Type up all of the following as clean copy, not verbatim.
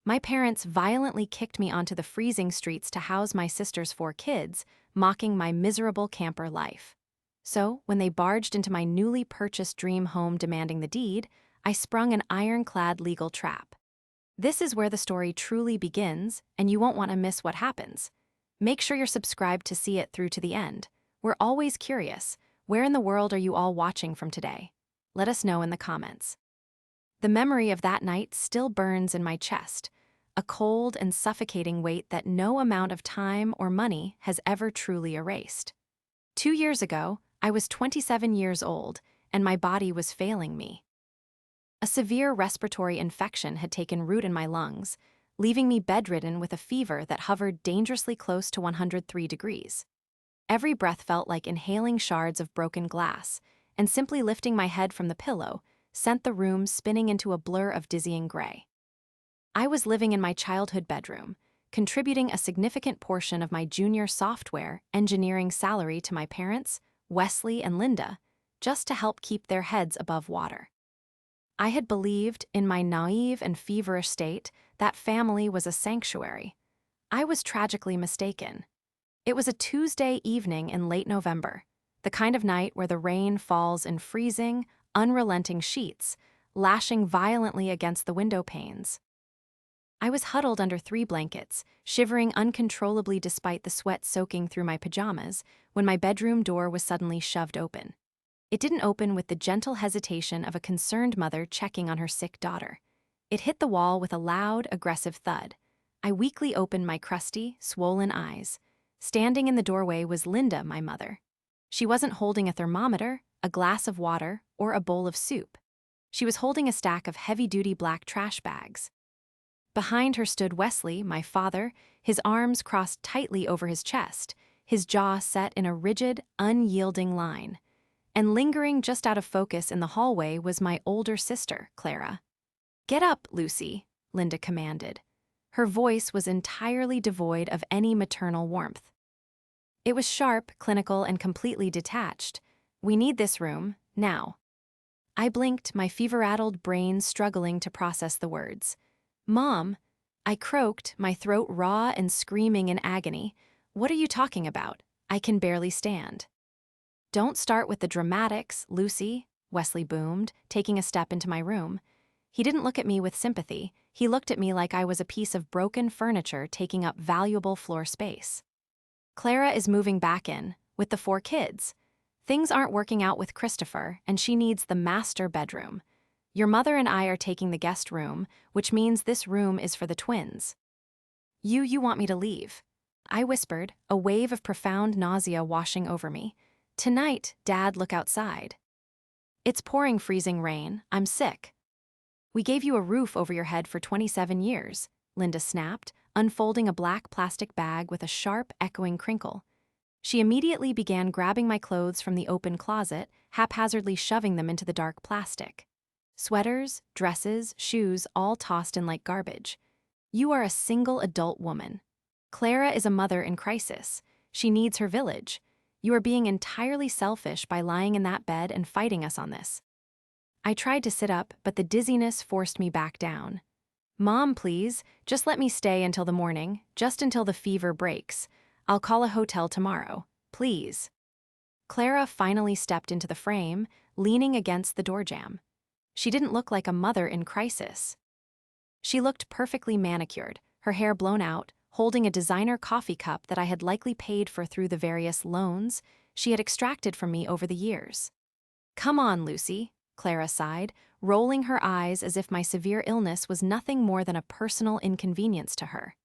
My parents violently kicked me onto the freezing streets to house my sister's 4 kids, mocking my miserable camper life. So, when they barged into my newly purchased dream home demanding the deed, I sprung an ironclad legal trap. This is where the story truly begins, and you won't want to miss what happens. Make sure you're subscribed to see it through to the end. We're always curious. Where in the world are you all watching from today? Let us know in the comments. The memory of that night still burns in my chest, a cold and suffocating weight that no amount of time or money has ever truly erased. 2 years ago, I was 27 years old, and my body was failing me. A severe respiratory infection had taken root in my lungs, leaving me bedridden with a fever that hovered dangerously close to 103 degrees. Every breath felt like inhaling shards of broken glass, and simply lifting my head from the pillow sent the room spinning into a blur of dizzying gray. I was living in my childhood bedroom, contributing a significant portion of my junior software engineering salary to my parents, Wesley and Linda, just to help keep their heads above water. I had believed, in my naive and feverish state, that family was a sanctuary. I was tragically mistaken. It was a Tuesday evening in late November, the kind of night where the rain falls in freezing, unrelenting sheets, lashing violently against the window panes. I was huddled under 3 blankets, shivering uncontrollably despite the sweat soaking through my pajamas, when my bedroom door was suddenly shoved open. It didn't open with the gentle hesitation of a concerned mother checking on her sick daughter. It hit the wall with a loud, aggressive thud. I weakly opened my crusty, swollen eyes. Standing in the doorway was Linda, my mother. She wasn't holding a thermometer, a glass of water, or a bowl of soup. She was holding a stack of heavy-duty black trash bags. Behind her stood Wesley, my father, his arms crossed tightly over his chest, his jaw set in a rigid, unyielding line. And lingering just out of focus in the hallway was my older sister, Clara. "Get up, Lucy," Linda commanded. Her voice was entirely devoid of any maternal warmth. It was sharp, clinical, and completely detached. "We need this room, now." I blinked, my fever-addled brain struggling to process the words. "Mom," I croaked, my throat raw and screaming in agony. "What are you talking about? I can barely stand." "Don't start with the dramatics, Lucy," Wesley boomed, taking a step into my room. He didn't look at me with sympathy. He looked at me like I was a piece of broken furniture taking up valuable floor space. "Clara is moving back in, with the 4 kids. Things aren't working out with Christopher, and she needs the master bedroom. Your mother and I are taking the guest room, which means this room is for the twins." You want me to leave," I whispered, a wave of profound nausea washing over me. "Tonight, Dad, look outside." "It's pouring freezing rain. I'm sick." "We gave you a roof over your head for 27 years, Linda snapped, unfolding a black plastic bag with a sharp, echoing crinkle. She immediately began grabbing my clothes from the open closet, haphazardly shoving them into the dark plastic. Sweaters, dresses, shoes, all tossed in like garbage. "You are a single adult woman. Clara is a mother in crisis. She needs her village. You are being entirely selfish by lying in that bed and fighting us on this." I tried to sit up, but the dizziness forced me back down. "Mom, please, just let me stay until the morning, just until the fever breaks. I'll call a hotel tomorrow. Please." Clara finally stepped into the frame, leaning against the door jamb. She didn't look like a mother in crisis. She looked perfectly manicured, her hair blown out, holding a designer coffee cup that I had likely paid for through the various loans she had extracted from me over the years. "Come on, Lucy," Clara sighed, rolling her eyes as if my severe illness was nothing more than a personal inconvenience to her.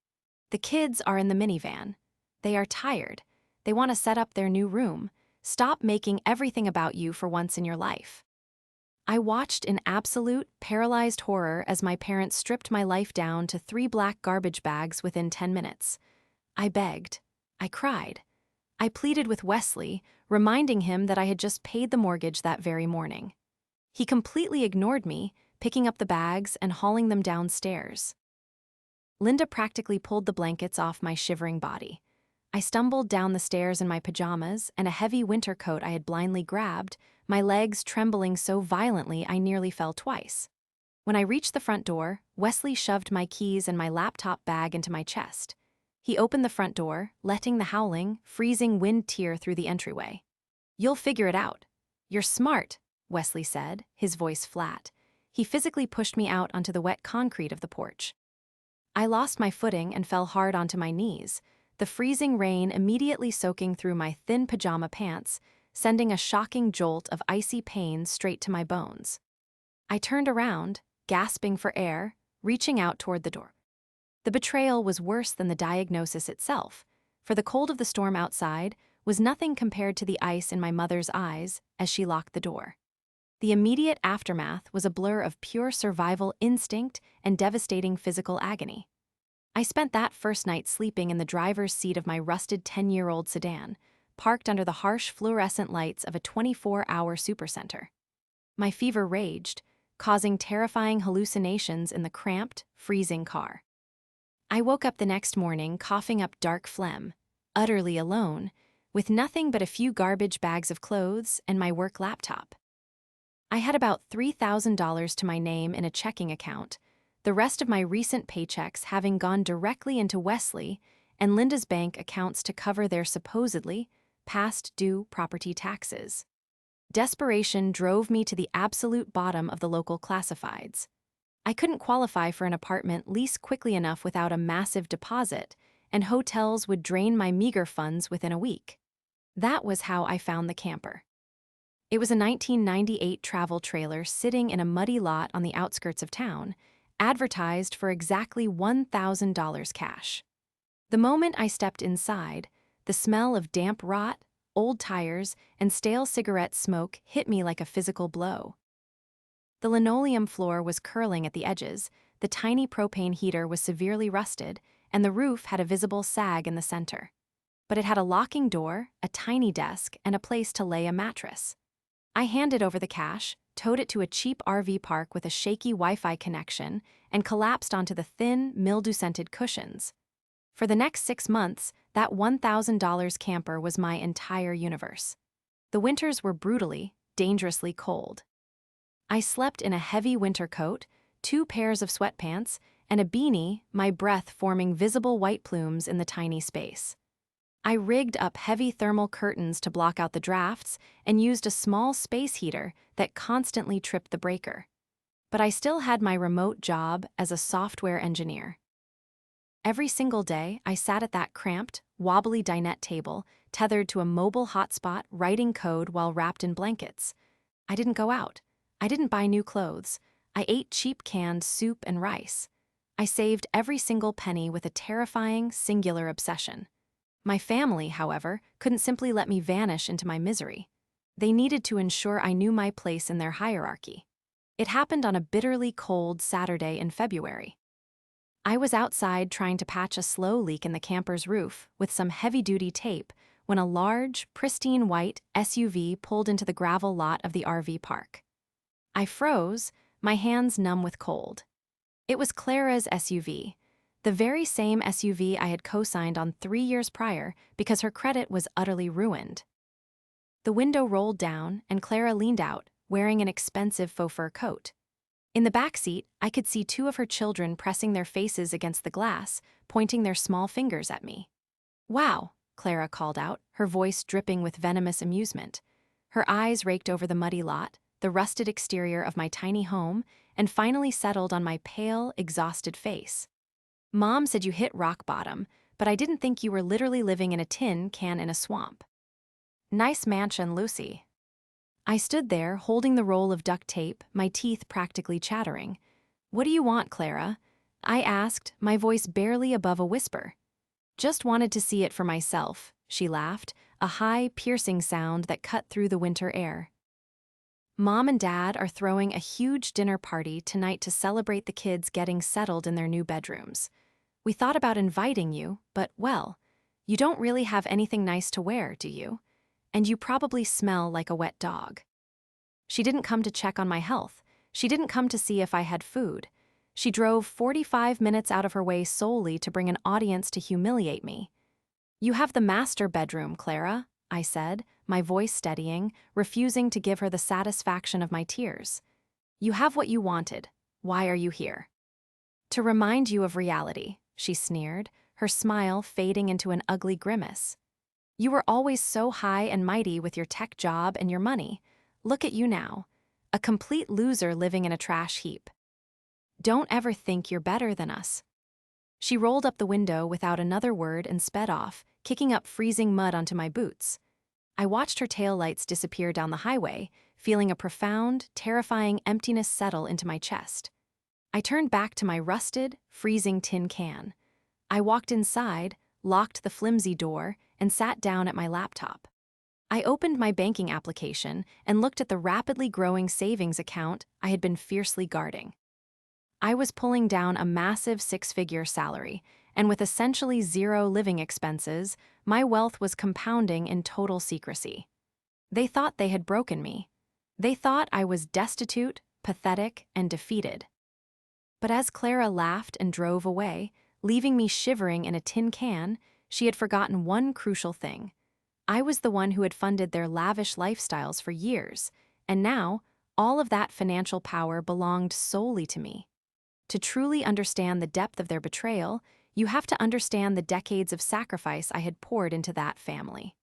"The kids are in the minivan. They are tired. They want to set up their new room. Stop making everything about you for once in your life." I watched in absolute, paralyzed horror as my parents stripped my life down to 3 black garbage bags within 10 minutes. I begged. I cried. I pleaded with Wesley, reminding him that I had just paid the mortgage that very morning. He completely ignored me, picking up the bags and hauling them downstairs. Linda practically pulled the blankets off my shivering body. I stumbled down the stairs in my pajamas and a heavy winter coat I had blindly grabbed, my legs trembling so violently I nearly fell twice. When I reached the front door, Wesley shoved my keys and my laptop bag into my chest. He opened the front door, letting the howling, freezing wind tear through the entryway. "You'll figure it out. You're smart," Wesley said, his voice flat. He physically pushed me out onto the wet concrete of the porch. I lost my footing and fell hard onto my knees, the freezing rain immediately soaking through my thin pajama pants, sending a shocking jolt of icy pain straight to my bones. I turned around, gasping for air, reaching out toward the door. The betrayal was worse than the diagnosis itself, for the cold of the storm outside was nothing compared to the ice in my mother's eyes as she locked the door. The immediate aftermath was a blur of pure survival instinct and devastating physical agony. I spent that first night sleeping in the driver's seat of my rusted 10-year-old sedan, parked under the harsh fluorescent lights of a 24-hour supercenter. My fever raged, causing terrifying hallucinations in the cramped, freezing car. I woke up the next morning coughing up dark phlegm, utterly alone, with nothing but a few garbage bags of clothes and my work laptop. I had about $3,000 to my name in a checking account, the rest of my recent paychecks having gone directly into Wesley and Linda's bank accounts to cover their supposedly past due property taxes. Desperation drove me to the absolute bottom of the local classifieds. I couldn't qualify for an apartment lease quickly enough without a massive deposit, and hotels would drain my meager funds within a week. That was how I found the camper. It was a 1998 travel trailer sitting in a muddy lot on the outskirts of town, advertised for exactly $1,000 cash. The moment I stepped inside, the smell of damp rot, old tires, and stale cigarette smoke hit me like a physical blow. The linoleum floor was curling at the edges, the tiny propane heater was severely rusted, and the roof had a visible sag in the center. But it had a locking door, a tiny desk, and a place to lay a mattress. I handed over the cash, towed it to a cheap RV park with a shaky Wi-Fi connection, and collapsed onto the thin, mildew-scented cushions. For the next 6 months, that $1,000 camper was my entire universe. The winters were brutally, dangerously cold. I slept in a heavy winter coat, 2 pairs of sweatpants, and a beanie, my breath forming visible white plumes in the tiny space. I rigged up heavy thermal curtains to block out the drafts and used a small space heater that constantly tripped the breaker. But I still had my remote job as a software engineer. Every single day, I sat at that cramped, wobbly dinette table, tethered to a mobile hotspot, writing code while wrapped in blankets. I didn't go out. I didn't buy new clothes. I ate cheap canned soup and rice. I saved every single penny with a terrifying, singular obsession. My family, however, couldn't simply let me vanish into my misery. They needed to ensure I knew my place in their hierarchy. It happened on a bitterly cold Saturday in February. I was outside trying to patch a slow leak in the camper's roof with some heavy-duty tape when a large, pristine white SUV pulled into the gravel lot of the RV park. I froze, my hands numb with cold. It was Clara's SUV, the very same SUV I had co-signed on 3 years prior because her credit was utterly ruined. The window rolled down and Clara leaned out, wearing an expensive faux fur coat. In the back seat, I could see 2 of her children pressing their faces against the glass, pointing their small fingers at me. "Wow," Clara called out, her voice dripping with venomous amusement. Her eyes raked over the muddy lot, the rusted exterior of my tiny home, and finally settled on my pale, exhausted face. "Mom said you hit rock bottom, but I didn't think you were literally living in a tin can in a swamp." "Nice mansion, Lucy." I stood there, holding the roll of duct tape, my teeth practically chattering. "What do you want, Clara?" I asked, my voice barely above a whisper. "Just wanted to see it for myself," she laughed, a high, piercing sound that cut through the winter air. "Mom and Dad are throwing a huge dinner party tonight to celebrate the kids getting settled in their new bedrooms. We thought about inviting you, but, well, you don't really have anything nice to wear, do you? And you probably smell like a wet dog." She didn't come to check on my health. She didn't come to see if I had food. She drove 45 minutes out of her way solely to bring an audience to humiliate me. "You have the master bedroom, Clara," I said, my voice steadying, refusing to give her the satisfaction of my tears. "You have what you wanted. Why are you here?" "To remind you of reality," she sneered, her smile fading into an ugly grimace. "You were always so high and mighty with your tech job and your money. Look at you now, a complete loser living in a trash heap. Don't ever think you're better than us." She rolled up the window without another word and sped off, kicking up freezing mud onto my boots. I watched her taillights disappear down the highway, feeling a profound, terrifying emptiness settle into my chest. I turned back to my rusted, freezing tin can. I walked inside, locked the flimsy door, and sat down at my laptop. I opened my banking application and looked at the rapidly growing savings account I had been fiercely guarding. I was pulling down a massive six-figure salary, and with essentially zero living expenses, my wealth was compounding in total secrecy. They thought they had broken me. They thought I was destitute, pathetic, and defeated. But as Clara laughed and drove away, leaving me shivering in a tin can, she had forgotten one crucial thing. I was the one who had funded their lavish lifestyles for years, and now all of that financial power belonged solely to me. To truly understand the depth of their betrayal, you have to understand the decades of sacrifice I had poured into that family.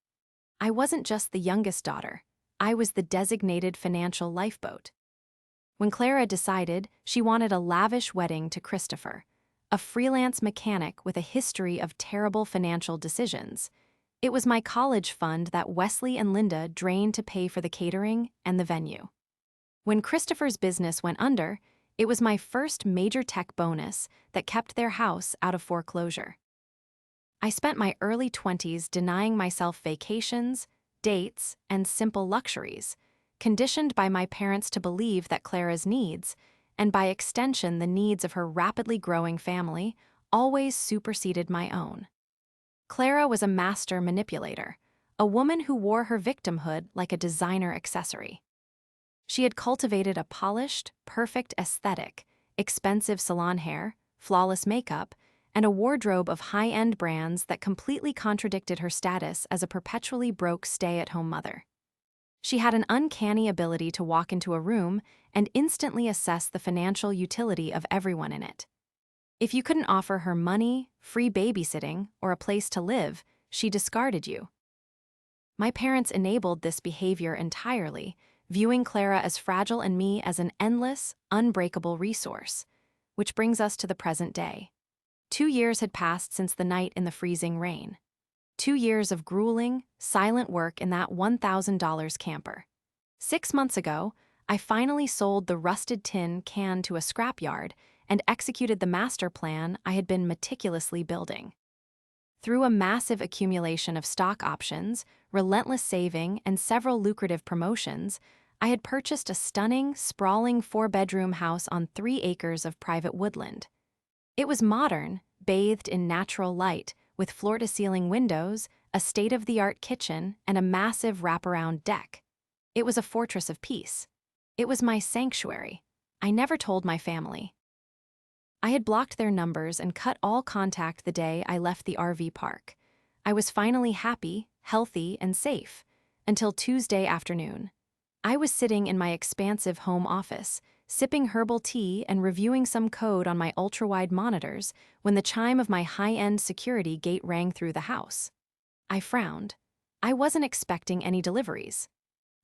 I wasn't just the youngest daughter. I was the designated financial lifeboat. When Clara decided she wanted a lavish wedding to Christopher, a freelance mechanic with a history of terrible financial decisions, it was my college fund that Wesley and Linda drained to pay for the catering and the venue. When Christopher's business went under, it was my first major tech bonus that kept their house out of foreclosure. I spent my early 20s denying myself vacations, dates, and simple luxuries, conditioned by my parents to believe that Clara's needs, and by extension the needs of her rapidly growing family, always superseded my own. Clara was a master manipulator, a woman who wore her victimhood like a designer accessory. She had cultivated a polished, perfect aesthetic, expensive salon hair, flawless makeup, and a wardrobe of high-end brands that completely contradicted her status as a perpetually broke stay-at-home mother. She had an uncanny ability to walk into a room and instantly assess the financial utility of everyone in it. If you couldn't offer her money, free babysitting, or a place to live, she discarded you. My parents enabled this behavior entirely, viewing Clara as fragile and me as an endless, unbreakable resource. Which brings us to the present day. 2 years had passed since the night in the freezing rain. 2 years of grueling, silent work in that $1,000 camper. 6 months ago, I finally sold the rusted tin can to a scrapyard and executed the master plan I had been meticulously building. Through a massive accumulation of stock options, relentless saving, and several lucrative promotions, I had purchased a stunning, sprawling 4-bedroom house on 3 acres of private woodland. It was modern, bathed in natural light, with floor-to-ceiling windows, a state-of-the-art kitchen, and a massive wraparound deck. It was a fortress of peace. It was my sanctuary. I never told my family. I had blocked their numbers and cut all contact the day I left the RV park. I was finally happy, healthy, and safe, until Tuesday afternoon. I was sitting in my expansive home office, sipping herbal tea and reviewing some code on my ultra-wide monitors when the chime of my high-end security gate rang through the house. I frowned. I wasn't expecting any deliveries.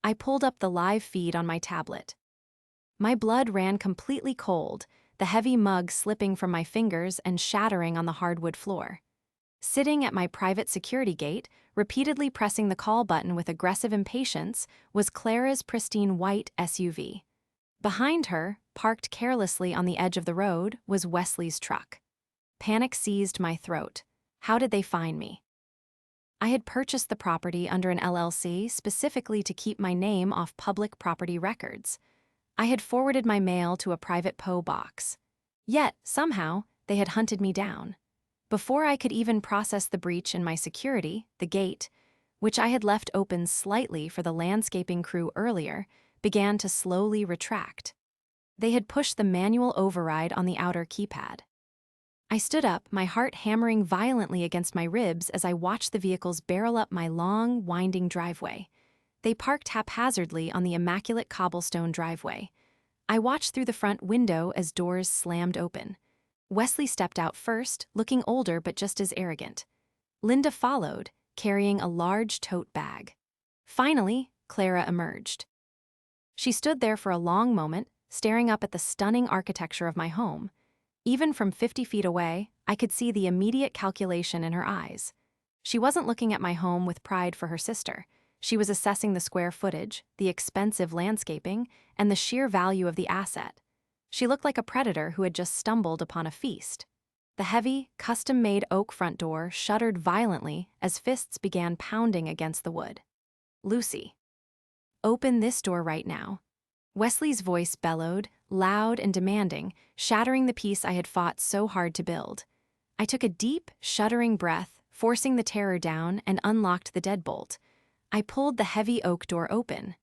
I pulled up the live feed on my tablet. My blood ran completely cold, the heavy mug slipping from my fingers and shattering on the hardwood floor. Sitting at my private security gate, repeatedly pressing the call button with aggressive impatience, was Clara's pristine white SUV. Behind her, parked carelessly on the edge of the road, was Wesley's truck. Panic seized my throat. How did they find me? I had purchased the property under an LLC specifically to keep my name off public property records. I had forwarded my mail to a private PO box. Yet, somehow, they had hunted me down. Before I could even process the breach in my security, the gate, which I had left open slightly for the landscaping crew earlier, began to slowly retract. They had pushed the manual override on the outer keypad. I stood up, my heart hammering violently against my ribs as I watched the vehicles barrel up my long, winding driveway. They parked haphazardly on the immaculate cobblestone driveway. I watched through the front window as doors slammed open. Wesley stepped out first, looking older but just as arrogant. Linda followed, carrying a large tote bag. Finally, Clara emerged. She stood there for a long moment, staring up at the stunning architecture of my home. Even from 50 feet away, I could see the immediate calculation in her eyes. She wasn't looking at my home with pride for her sister. She was assessing the square footage, the expensive landscaping, and the sheer value of the asset. She looked like a predator who had just stumbled upon a feast. The heavy, custom-made oak front door shuddered violently as fists began pounding against the wood. "Lucy, open this door right now." Wesley's voice bellowed, loud and demanding, shattering the peace I had fought so hard to build. I took a deep, shuddering breath, forcing the terror down, and unlocked the deadbolt. I pulled the heavy oak door open.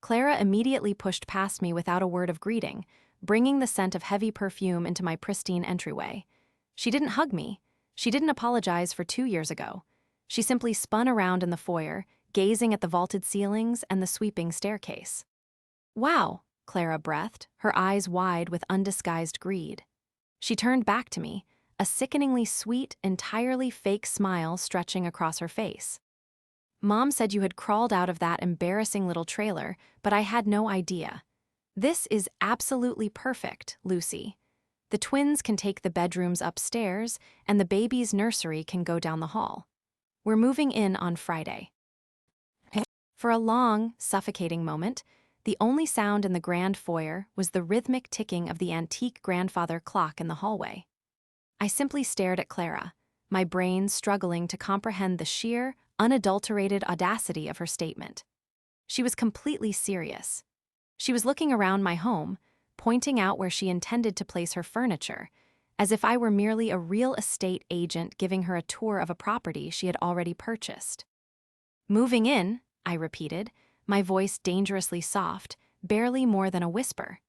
Clara immediately pushed past me without a word of greeting, bringing the scent of heavy perfume into my pristine entryway. She didn't hug me. She didn't apologize for 2 years ago. She simply spun around in the foyer, gazing at the vaulted ceilings and the sweeping staircase. "Wow," Clara breathed, her eyes wide with undisguised greed. She turned back to me, a sickeningly sweet, entirely fake smile stretching across her face. "Mom said you had crawled out of that embarrassing little trailer, but I had no idea. This is absolutely perfect, Lucy. The twins can take the bedrooms upstairs, and the baby's nursery can go down the hall. We're moving in on Friday." For a long, suffocating moment, the only sound in the grand foyer was the rhythmic ticking of the antique grandfather clock in the hallway. I simply stared at Clara, my brain struggling to comprehend the sheer, unadulterated audacity of her statement. She was completely serious. She was looking around my home, pointing out where she intended to place her furniture, as if I were merely a real estate agent giving her a tour of a property she had already purchased. "Moving in," I repeated, my voice dangerously soft, barely more than a whisper.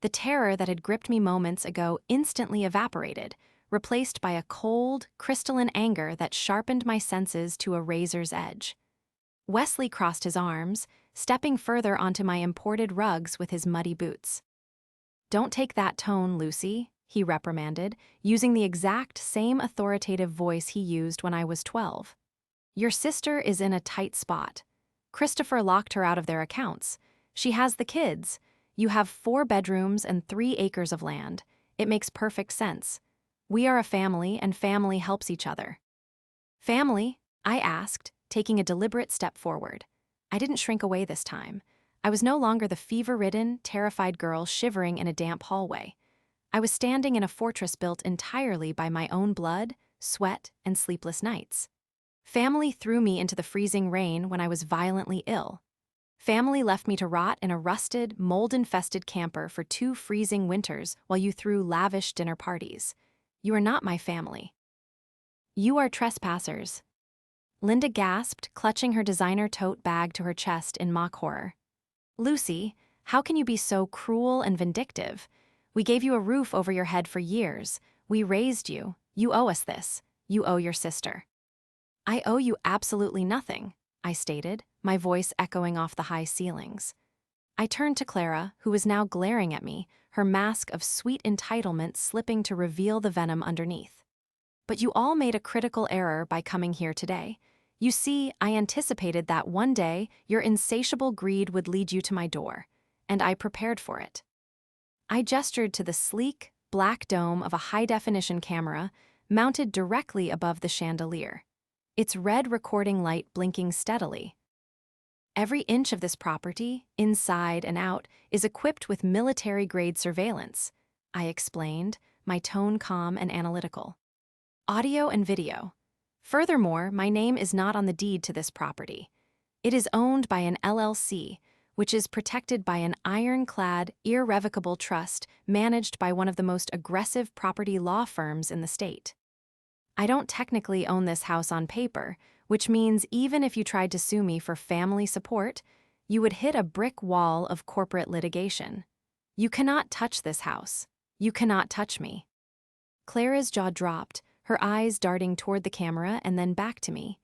The terror that had gripped me moments ago instantly evaporated, replaced by a cold, crystalline anger that sharpened my senses to a razor's edge. Wesley crossed his arms, stepping further onto my imported rugs with his muddy boots. "Don't take that tone, Lucy," he reprimanded, using the exact same authoritative voice he used when I was 12. "Your sister is in a tight spot. Christopher locked her out of their accounts. She has the kids. You have 4 bedrooms and 3 acres of land. It makes perfect sense. We are a family, and family helps each other." "Family?" I asked, taking a deliberate step forward. I didn't shrink away this time. I was no longer the fever-ridden, terrified girl shivering in a damp hallway. I was standing in a fortress built entirely by my own blood, sweat, and sleepless nights. Family threw me into the freezing rain when I was violently ill. Family left me to rot in a rusted, mold-infested camper for 2 freezing winters while you threw lavish dinner parties. You are not my family. You are trespassers." Linda gasped, clutching her designer tote bag to her chest in mock horror. "Lucy, how can you be so cruel and vindictive? We gave you a roof over your head for years. We raised you. You owe us this. You owe your sister." "I owe you absolutely nothing," I stated, my voice echoing off the high ceilings. I turned to Clara, who was now glaring at me, her mask of sweet entitlement slipping to reveal the venom underneath. "But you all made a critical error by coming here today. You see, I anticipated that one day your insatiable greed would lead you to my door, and I prepared for it." I gestured to the sleek, black dome of a high-definition camera mounted directly above the chandelier, its red recording light blinking steadily. "Every inch of this property, inside and out, is equipped with military-grade surveillance," I explained, my tone calm and analytical. "Audio and video. Furthermore, my name is not on the deed to this property. It is owned by an LLC, which is protected by an ironclad, irrevocable trust managed by one of the most aggressive property law firms in the state. I don't technically own this house on paper, which means even if you tried to sue me for family support, you would hit a brick wall of corporate litigation. You cannot touch this house. You cannot touch me." Clara's jaw dropped, her eyes darting toward the camera and then back to me.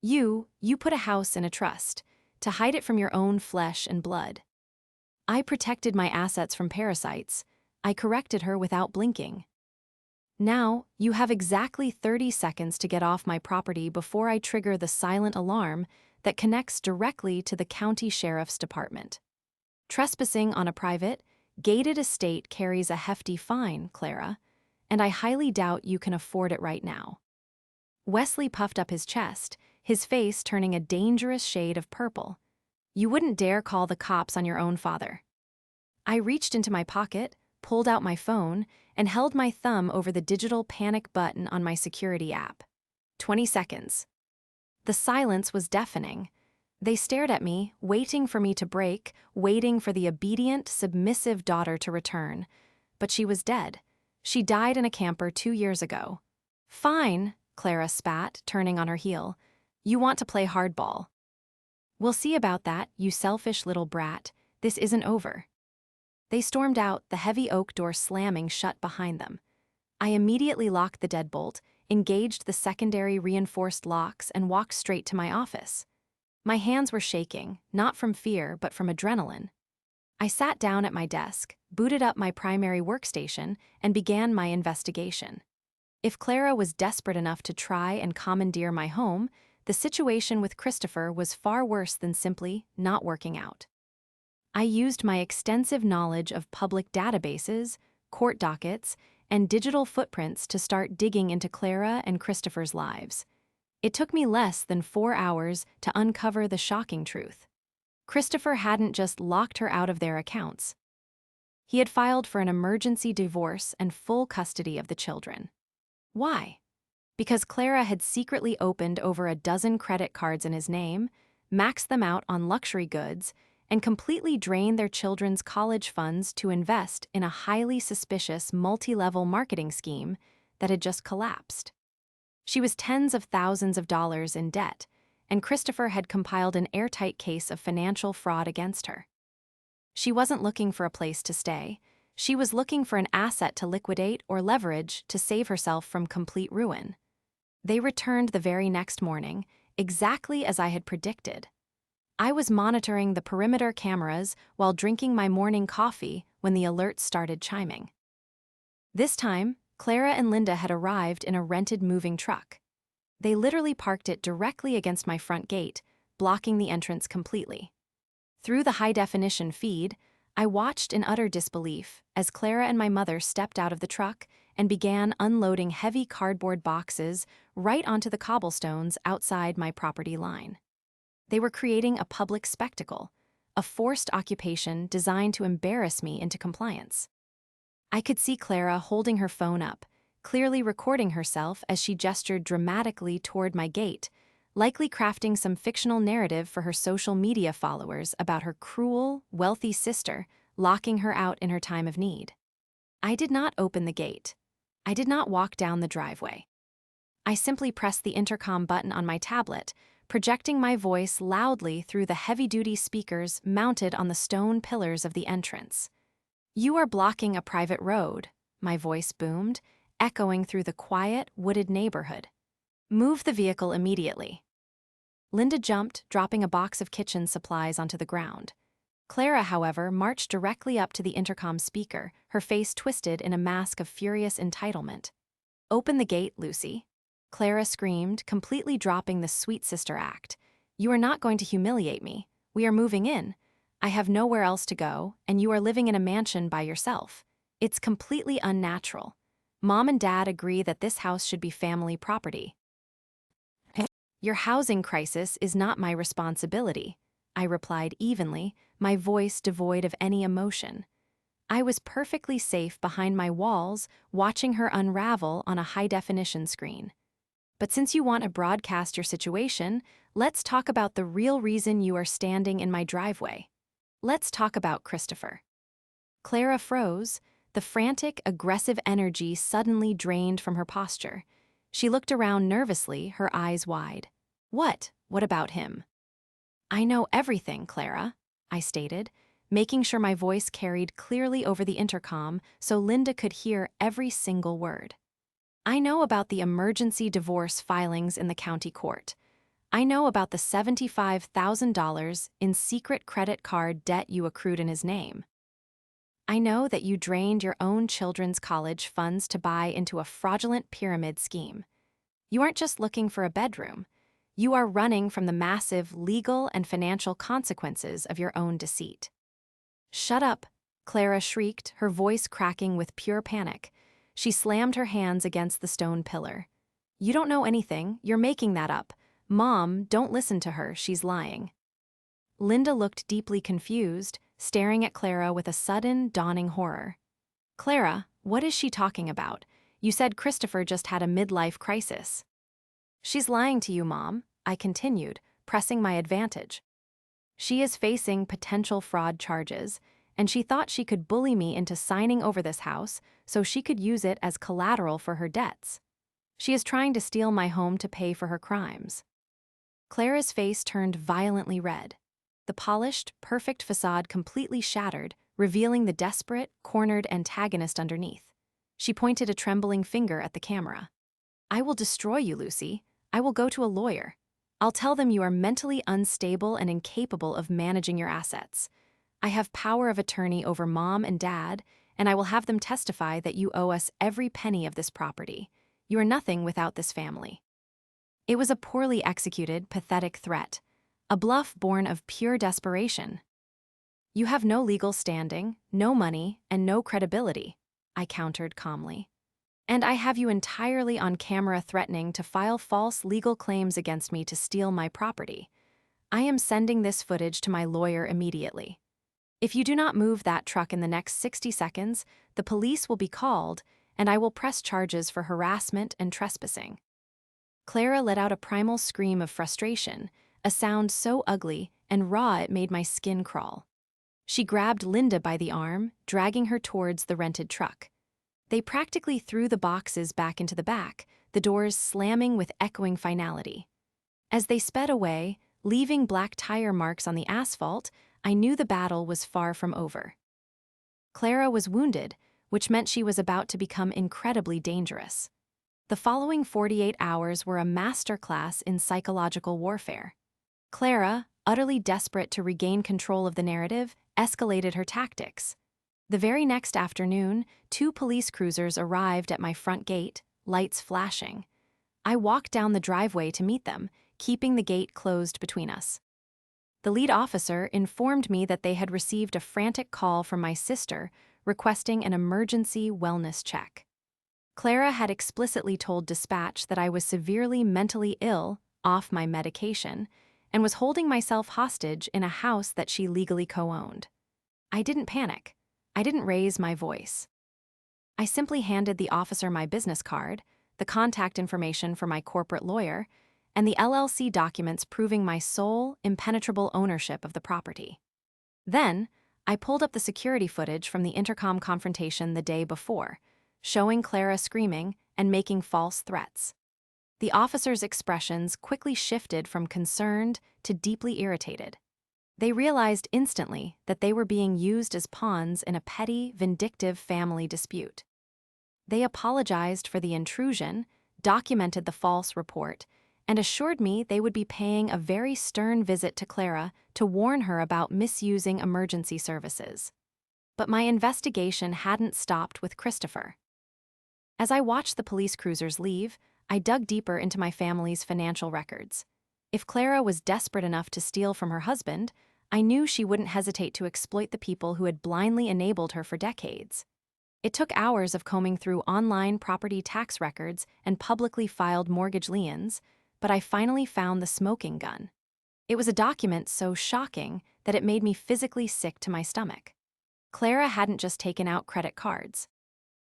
You put a house in a trust, to hide it from your own flesh and blood. I protected my assets from parasites. I corrected her without blinking. Now, you have exactly 30 seconds to get off my property before I trigger the silent alarm that connects directly to the county sheriff's department. Trespassing on a private, gated estate carries a hefty fine, Clara, and I highly doubt you can afford it right now. Wesley puffed up his chest, his face turning a dangerous shade of purple. You wouldn't dare call the cops on your own father. I reached into my pocket, pulled out my phone, and held my thumb over the digital panic button on my security app. 20 seconds. The silence was deafening. They stared at me, waiting for me to break, waiting for the obedient, submissive daughter to return. But she was dead. She died in a camper 2 years ago. Fine, Clara spat, turning on her heel. You want to play hardball. We'll see about that, you selfish little brat. This isn't over. They stormed out, the heavy oak door slamming shut behind them. I immediately locked the deadbolt, engaged the secondary reinforced locks, and walked straight to my office. My hands were shaking, not from fear, but from adrenaline. I sat down at my desk, booted up my primary workstation, and began my investigation. If Clara was desperate enough to try and commandeer my home, the situation with Christopher was far worse than simply not working out. I used my extensive knowledge of public databases, court dockets, and digital footprints to start digging into Clara and Christopher's lives. It took me less than 4 hours to uncover the shocking truth. Christopher hadn't just locked her out of their accounts. He had filed for an emergency divorce and full custody of the children. Why? Because Clara had secretly opened over a dozen credit cards in his name, maxed them out on luxury goods, and completely drained their children's college funds to invest in a highly suspicious multi-level marketing scheme that had just collapsed. She was tens of thousands of dollars in debt, and Christopher had compiled an airtight case of financial fraud against her. She wasn't looking for a place to stay. She was looking for an asset to liquidate or leverage to save herself from complete ruin. They returned the very next morning, exactly as I had predicted. I was monitoring the perimeter cameras while drinking my morning coffee when the alerts started chiming. This time, Clara and Linda had arrived in a rented moving truck. They literally parked it directly against my front gate, blocking the entrance completely. Through the high-definition feed, I watched in utter disbelief as Clara and my mother stepped out of the truck and began unloading heavy cardboard boxes right onto the cobblestones outside my property line. They were creating a public spectacle, a forced occupation designed to embarrass me into compliance. I could see Clara holding her phone up, clearly recording herself as she gestured dramatically toward my gate, likely crafting some fictional narrative for her social media followers about her cruel, wealthy sister locking her out in her time of need. I did not open the gate. I did not walk down the driveway. I simply pressed the intercom button on my tablet, projecting my voice loudly through the heavy-duty speakers mounted on the stone pillars of the entrance. "You are blocking a private road," my voice boomed, echoing through the quiet, wooded neighborhood. "Move the vehicle immediately." Linda jumped, dropping a box of kitchen supplies onto the ground. Clara, however, marched directly up to the intercom speaker, her face twisted in a mask of furious entitlement. "Open the gate, Lucy," Clara screamed, completely dropping the sweet sister act. "You are not going to humiliate me. We are moving in. I have nowhere else to go, and you are living in a mansion by yourself. It's completely unnatural. Mom and Dad agree that this house should be family property." "Your housing crisis is not my responsibility," I replied evenly, my voice devoid of any emotion. I was perfectly safe behind my walls, watching her unravel on a high-definition screen. "But since you want to broadcast your situation, let's talk about the real reason you are standing in my driveway. Let's talk about Christopher." Clara froze, the frantic, aggressive energy suddenly drained from her posture. She looked around nervously, her eyes wide. What about him?" "I know everything, Clara," I stated, making sure my voice carried clearly over the intercom so Linda could hear every single word. "I know about the emergency divorce filings in the county court. I know about the $75,000 in secret credit card debt you accrued in his name. I know that you drained your own children's college funds to buy into a fraudulent pyramid scheme. You aren't just looking for a bedroom. You are running from the massive legal and financial consequences of your own deceit. Shut up, Clara shrieked, her voice cracking with pure panic. She slammed her hands against the stone pillar. You don't know anything, you're making that up. Mom, don't listen to her, she's lying. Linda looked deeply confused, staring at Clara with a sudden, dawning horror. Clara, what is she talking about? You said Christopher just had a midlife crisis. She's lying to you, Mom, I continued, pressing my advantage. She is facing potential fraud charges, and she thought she could bully me into signing over this house so she could use it as collateral for her debts. She is trying to steal my home to pay for her crimes. Clara's face turned violently red. The polished, perfect facade completely shattered, revealing the desperate, cornered antagonist underneath. She pointed a trembling finger at the camera. I will destroy you, Lucy. I will go to a lawyer. I'll tell them you are mentally unstable and incapable of managing your assets. I have power of attorney over Mom and Dad, and I will have them testify that you owe us every penny of this property. You are nothing without this family. It was a poorly executed, pathetic threat, a bluff born of pure desperation. You have no legal standing, no money, and no credibility, I countered calmly. And I have you entirely on camera threatening to file false legal claims against me to steal my property. I am sending this footage to my lawyer immediately. If you do not move that truck in the next 60 seconds, the police will be called, and I will press charges for harassment and trespassing. Clara let out a primal scream of frustration, a sound so ugly and raw it made my skin crawl. She grabbed Linda by the arm, dragging her towards the rented truck. They practically threw the boxes back into the back, the doors slamming with echoing finality. As they sped away, leaving black tire marks on the asphalt, I knew the battle was far from over. Clara was wounded, which meant she was about to become incredibly dangerous. The following 48 hours were a masterclass in psychological warfare. Clara, utterly desperate to regain control of the narrative, escalated her tactics. The very next afternoon, 2 police cruisers arrived at my front gate, lights flashing. I walked down the driveway to meet them, keeping the gate closed between us. The lead officer informed me that they had received a frantic call from my sister requesting an emergency wellness check. Clara had explicitly told dispatch that I was severely mentally ill, off my medication, and was holding myself hostage in a house that she legally co-owned. I didn't panic. I didn't raise my voice. I simply handed the officer my business card, the contact information for my corporate lawyer, and the LLC documents proving my sole, impenetrable ownership of the property. Then, I pulled up the security footage from the intercom confrontation the day before, showing Clara screaming and making false threats. The officer's expressions quickly shifted from concerned to deeply irritated. They realized instantly that they were being used as pawns in a petty, vindictive family dispute. They apologized for the intrusion, documented the false report, and assured me they would be paying a very stern visit to Clara to warn her about misusing emergency services. But my investigation hadn't stopped with Christopher. As I watched the police cruisers leave, I dug deeper into my family's financial records. If Clara was desperate enough to steal from her husband, I knew she wouldn't hesitate to exploit the people who had blindly enabled her for decades. It took hours of combing through online property tax records and publicly filed mortgage liens, but I finally found the smoking gun. It was a document so shocking that it made me physically sick to my stomach. Clara hadn't just taken out credit cards.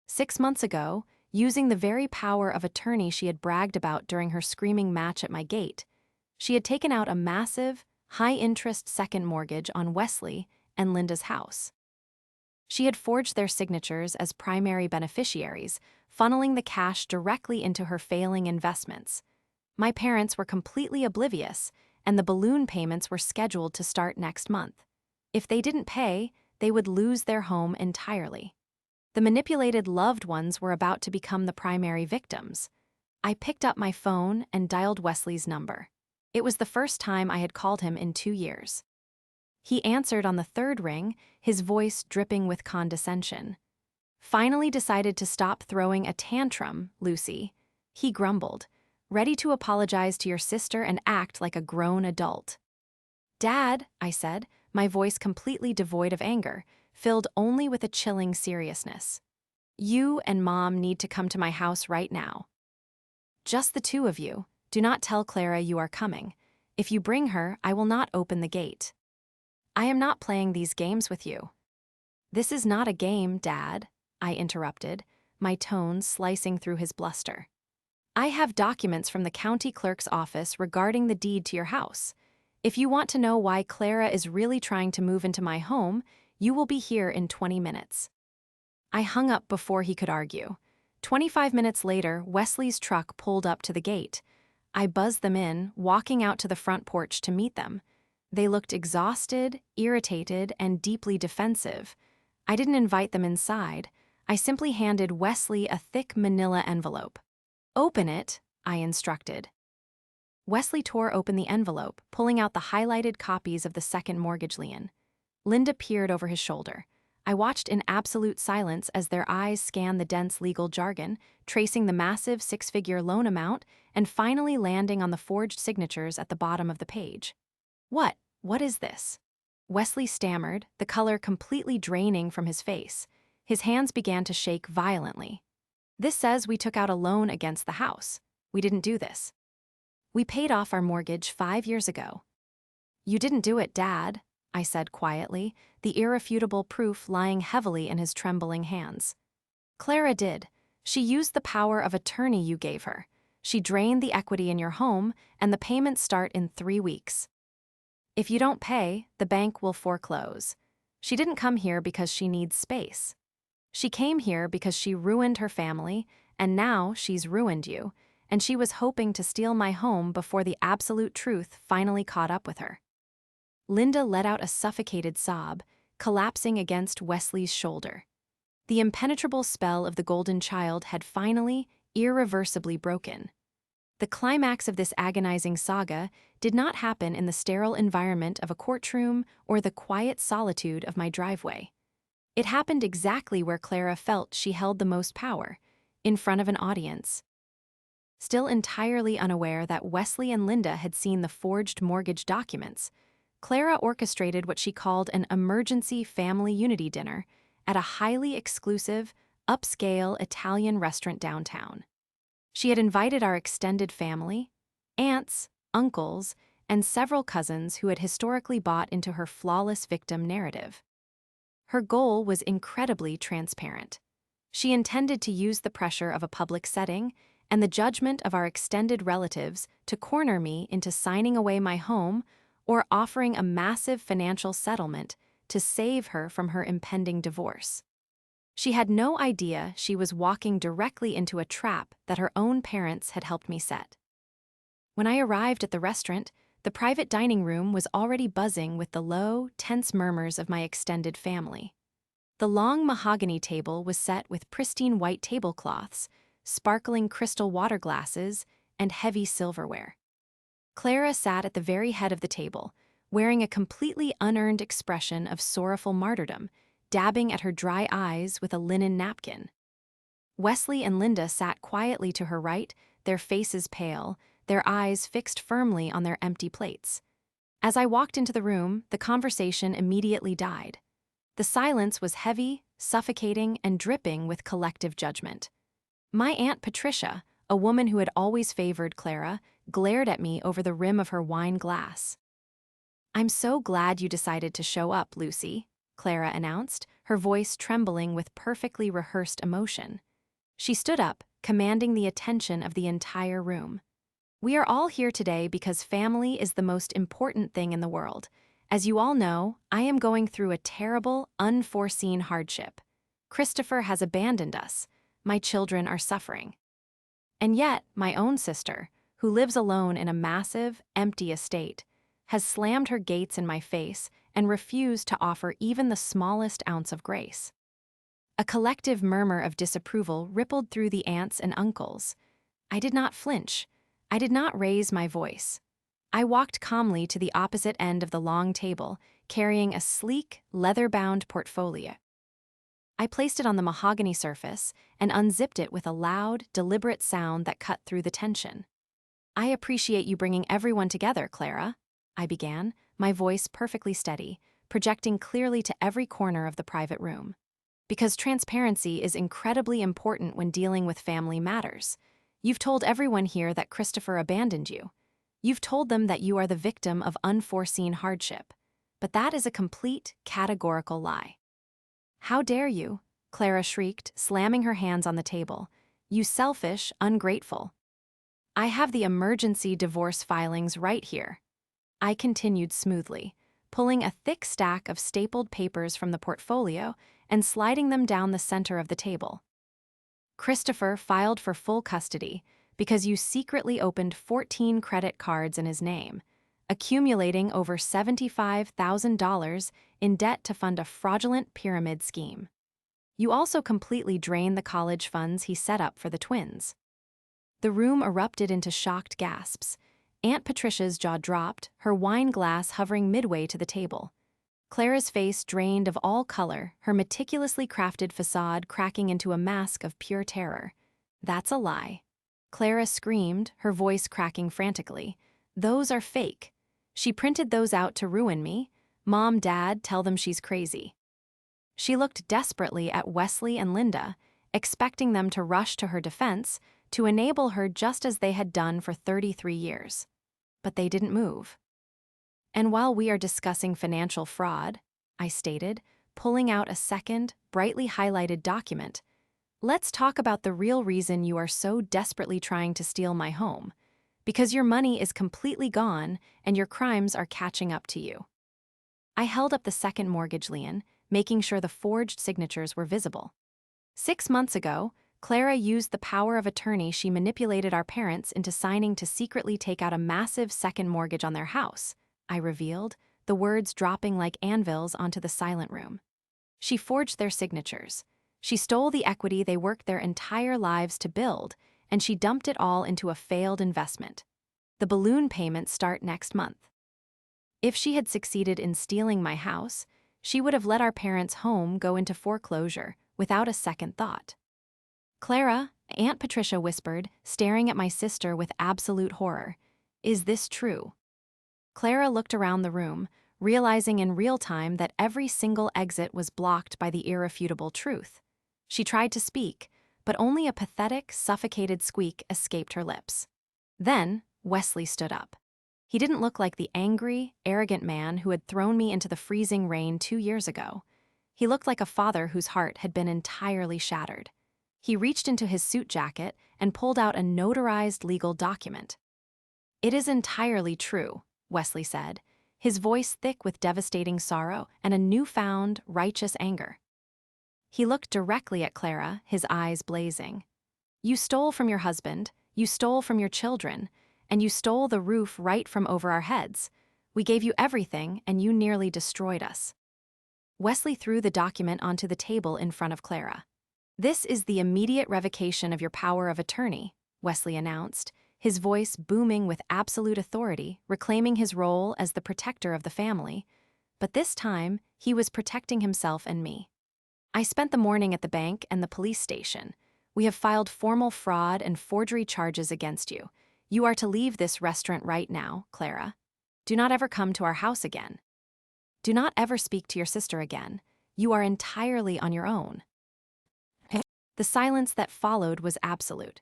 6 months ago, using the very power of attorney she had bragged about during her screaming match at my gate, she had taken out a massive, high-interest second mortgage on Wesley and Linda's house. She had forged their signatures as primary beneficiaries, funneling the cash directly into her failing investments. My parents were completely oblivious, and the balloon payments were scheduled to start next month. If they didn't pay, they would lose their home entirely. The manipulated loved ones were about to become the primary victims. I picked up my phone and dialed Wesley's number. It was the first time I had called him in 2 years. He answered on the third ring, his voice dripping with condescension. "Finally decided to stop throwing a tantrum, Lucy," he grumbled, "ready to apologize to your sister and act like a grown adult." "Dad," I said, my voice completely devoid of anger, filled only with a chilling seriousness. "You and Mom need to come to my house right now. Just the two of you. Do not tell Clara you are coming. If you bring her, I will not open the gate. I am not playing these games with you." "This is not a game, Dad," I interrupted, my tone slicing through his bluster. "I have documents from the county clerk's office regarding the deed to your house. If you want to know why Clara is really trying to move into my home, you will be here in 20 minutes. I hung up before he could argue. 25 minutes later, Wesley's truck pulled up to the gate. I buzzed them in, walking out to the front porch to meet them. They looked exhausted, irritated, and deeply defensive. I didn't invite them inside. I simply handed Wesley a thick manila envelope. "Open it," I instructed. Wesley tore open the envelope, pulling out the highlighted copies of the second mortgage lien. Linda peered over his shoulder. I watched in absolute silence as their eyes scanned the dense legal jargon, tracing the massive six-figure loan amount, and finally landing on the forged signatures at the bottom of the page. What is this?" Wesley stammered, the color completely draining from his face. His hands began to shake violently. "This says we took out a loan against the house. We didn't do this. We paid off our mortgage 5 years ago." "You didn't do it, Dad," I said quietly, the irrefutable proof lying heavily in his trembling hands. "Clara did. She used the power of attorney you gave her. She drained the equity in your home, and the payments start in 3 weeks. If you don't pay, the bank will foreclose. She didn't come here because she needs space. She came here because she ruined her family, and now she's ruined you, and she was hoping to steal my home before the absolute truth finally caught up with her." Linda let out a suffocated sob, collapsing against Wesley's shoulder. The impenetrable spell of the golden child had finally, irreversibly broken. The climax of this agonizing saga did not happen in the sterile environment of a courtroom or the quiet solitude of my driveway. It happened exactly where Clara felt she held the most power, in front of an audience. Still entirely unaware that Wesley and Linda had seen the forged mortgage documents, Clara orchestrated what she called an emergency family unity dinner at a highly exclusive, upscale Italian restaurant downtown. She had invited our extended family, aunts, uncles, and several cousins who had historically bought into her flawless victim narrative. Her goal was incredibly transparent. She intended to use the pressure of a public setting and the judgment of our extended relatives to corner me into signing away my home or offering a massive financial settlement to save her from her impending divorce. She had no idea she was walking directly into a trap that her own parents had helped me set. When I arrived at the restaurant, the private dining room was already buzzing with the low, tense murmurs of my extended family. The long mahogany table was set with pristine white tablecloths, sparkling crystal water glasses, and heavy silverware. Clara sat at the very head of the table, wearing a completely unearned expression of sorrowful martyrdom, dabbing at her dry eyes with a linen napkin. Wesley and Linda sat quietly to her right, their faces pale, their eyes fixed firmly on their empty plates. As I walked into the room, the conversation immediately died. The silence was heavy, suffocating, and dripping with collective judgment. My Aunt Patricia, a woman who had always favored Clara, glared at me over the rim of her wine glass. "I'm so glad you decided to show up, Lucy," Clara announced, her voice trembling with perfectly rehearsed emotion. She stood up, commanding the attention of the entire room. "We are all here today because family is the most important thing in the world. As you all know, I am going through a terrible, unforeseen hardship. Christopher has abandoned us. My children are suffering. And yet, my own sister, who lives alone in a massive, empty estate, has slammed her gates in my face and refused to offer even the smallest ounce of grace." A collective murmur of disapproval rippled through the aunts and uncles. I did not flinch. I did not raise my voice. I walked calmly to the opposite end of the long table, carrying a sleek, leather-bound portfolio. I placed it on the mahogany surface and unzipped it with a loud, deliberate sound that cut through the tension. "I appreciate you bringing everyone together, Clara," I began, my voice perfectly steady, projecting clearly to every corner of the private room. "Because transparency is incredibly important when dealing with family matters. You've told everyone here that Christopher abandoned you. You've told them that you are the victim of unforeseen hardship. But that is a complete, categorical lie." "How dare you?" Clara shrieked, slamming her hands on the table. "You selfish, ungrateful." "I have the emergency divorce filings right here." I continued smoothly, pulling a thick stack of stapled papers from the portfolio and sliding them down the center of the table. "Christopher filed for full custody because you secretly opened 14 credit cards in his name, accumulating over $75,000 in debt to fund a fraudulent pyramid scheme. You also completely drained the college funds he set up for the twins." The room erupted into shocked gasps. Aunt Patricia's jaw dropped, her wine glass hovering midway to the table. Clara's face drained of all color, her meticulously crafted facade cracking into a mask of pure terror. "That's a lie." Clara screamed, her voice cracking frantically. "Those are fake. She printed those out to ruin me. Mom, Dad, tell them she's crazy." She looked desperately at Wesley and Linda, expecting them to rush to her defense, to enable her just as they had done for 33 years. But they didn't move. "And while we are discussing financial fraud," I stated, pulling out a second, brightly highlighted document, "let's talk about the real reason you are so desperately trying to steal my home. Because your money is completely gone and your crimes are catching up to you." I held up the second mortgage lien, making sure the forged signatures were visible. 6 months ago, Clara used the power of attorney she manipulated our parents into signing to secretly take out a massive second mortgage on their house, I revealed, the words dropping like anvils onto the silent room. "She forged their signatures. She stole the equity they worked their entire lives to build, and she dumped it all into a failed investment. The balloon payments start next month. If she had succeeded in stealing my house, she would have let our parents' home go into foreclosure without a second thought." "Clara," Aunt Patricia whispered, staring at my sister with absolute horror, "is this true?" Clara looked around the room, realizing in real time that every single exit was blocked by the irrefutable truth. She tried to speak, but only a pathetic, suffocated squeak escaped her lips. Then, Wesley stood up. He didn't look like the angry, arrogant man who had thrown me into the freezing rain 2 years ago. He looked like a father whose heart had been entirely shattered. He reached into his suit jacket and pulled out a notarized legal document. "It is entirely true," Wesley said, his voice thick with devastating sorrow and a newfound, righteous anger. He looked directly at Clara, his eyes blazing. "You stole from your husband, you stole from your children, and you stole the roof right from over our heads. We gave you everything, and you nearly destroyed us." Wesley threw the document onto the table in front of Clara. "This is the immediate revocation of your power of attorney," Wesley announced, his voice booming with absolute authority, reclaiming his role as the protector of the family. But this time, he was protecting himself and me. "I spent the morning at the bank and the police station. We have filed formal fraud and forgery charges against you. You are to leave this restaurant right now, Clara. Do not ever come to our house again. Do not ever speak to your sister again. You are entirely on your own." The silence that followed was absolute.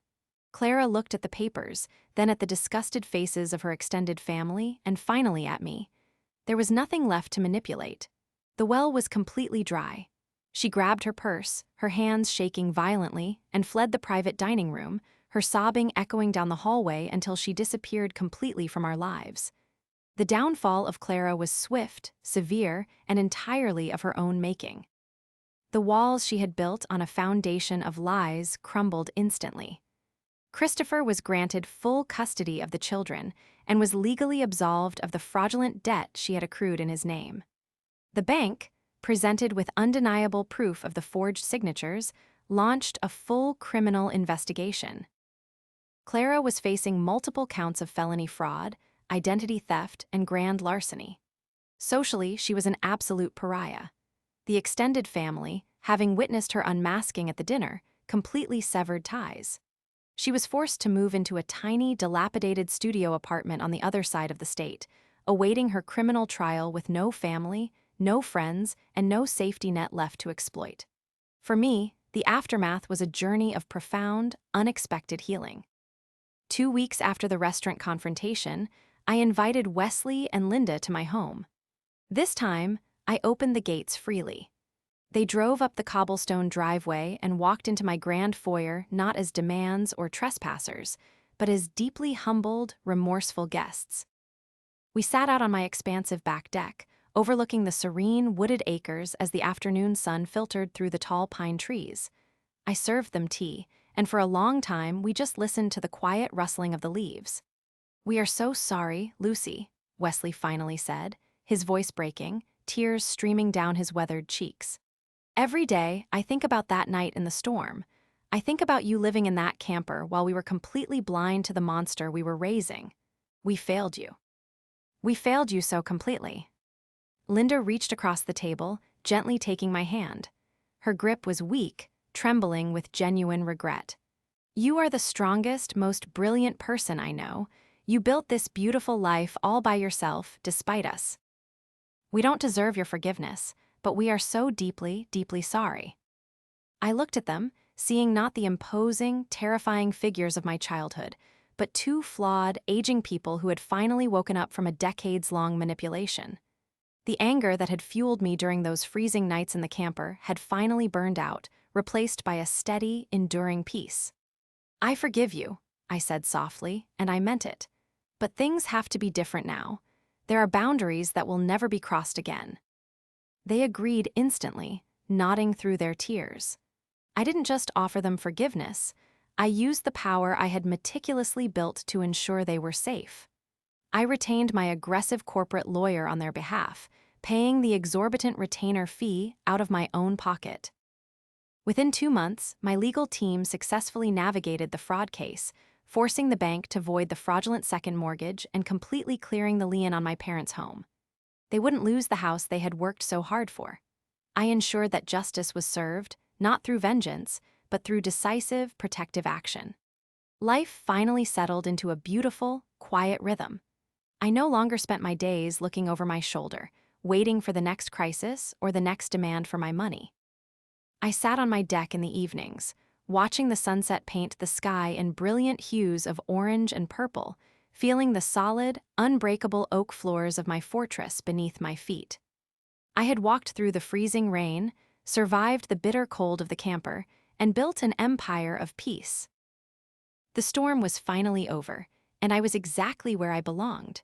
Clara looked at the papers, then at the disgusted faces of her extended family, and finally at me. There was nothing left to manipulate. The well was completely dry. She grabbed her purse, her hands shaking violently, and fled the private dining room, her sobbing echoing down the hallway until she disappeared completely from our lives. The downfall of Clara was swift, severe, and entirely of her own making. The walls she had built on a foundation of lies crumbled instantly. Christopher was granted full custody of the children and was legally absolved of the fraudulent debt she had accrued in his name. The bank, presented with undeniable proof of the forged signatures, launched a full criminal investigation. Clara was facing multiple counts of felony fraud, identity theft, and grand larceny. Socially, she was an absolute pariah. The extended family, having witnessed her unmasking at the dinner, completely severed ties. She was forced to move into a tiny, dilapidated studio apartment on the other side of the state, awaiting her criminal trial with no family, no friends, and no safety net left to exploit. For me, the aftermath was a journey of profound, unexpected healing. 2 weeks after the restaurant confrontation, I invited Wesley and Linda to my home. This time, I opened the gates freely. They drove up the cobblestone driveway and walked into my grand foyer not as demands or trespassers, but as deeply humbled, remorseful guests. We sat out on my expansive back deck, overlooking the serene, wooded acres as the afternoon sun filtered through the tall pine trees. I served them tea, and for a long time we just listened to the quiet rustling of the leaves. "We are so sorry, Lucy," Wesley finally said, his voice breaking, tears streaming down his weathered cheeks. "Every day, I think about that night in the storm. I think about you living in that camper while we were completely blind to the monster we were raising. We failed you. We failed you so completely." Linda reached across the table, gently taking my hand. Her grip was weak, trembling with genuine regret. "You are the strongest, most brilliant person I know. You built this beautiful life all by yourself, despite us. We don't deserve your forgiveness, but we are so deeply, deeply sorry." I looked at them, seeing not the imposing, terrifying figures of my childhood, but two flawed, aging people who had finally woken up from a decades-long manipulation. The anger that had fueled me during those freezing nights in the camper had finally burned out, replaced by a steady, enduring peace. "I forgive you," I said softly, and I meant it. "But things have to be different now. There are boundaries that will never be crossed again." They agreed instantly, nodding through their tears. I didn't just offer them forgiveness. I used the power I had meticulously built to ensure they were safe. I retained my aggressive corporate lawyer on their behalf, paying the exorbitant retainer fee out of my own pocket. Within 2 months, my legal team successfully navigated the fraud case, forcing the bank to void the fraudulent second mortgage and completely clearing the lien on my parents' home. They wouldn't lose the house they had worked so hard for. I ensured that justice was served, not through vengeance, but through decisive, protective action. Life finally settled into a beautiful, quiet rhythm. I no longer spent my days looking over my shoulder, waiting for the next crisis or the next demand for my money. I sat on my deck in the evenings, watching the sunset paint the sky in brilliant hues of orange and purple, feeling the solid, unbreakable oak floors of my fortress beneath my feet. I had walked through the freezing rain, survived the bitter cold of the camper, and built an empire of peace. The storm was finally over, and I was exactly where I belonged,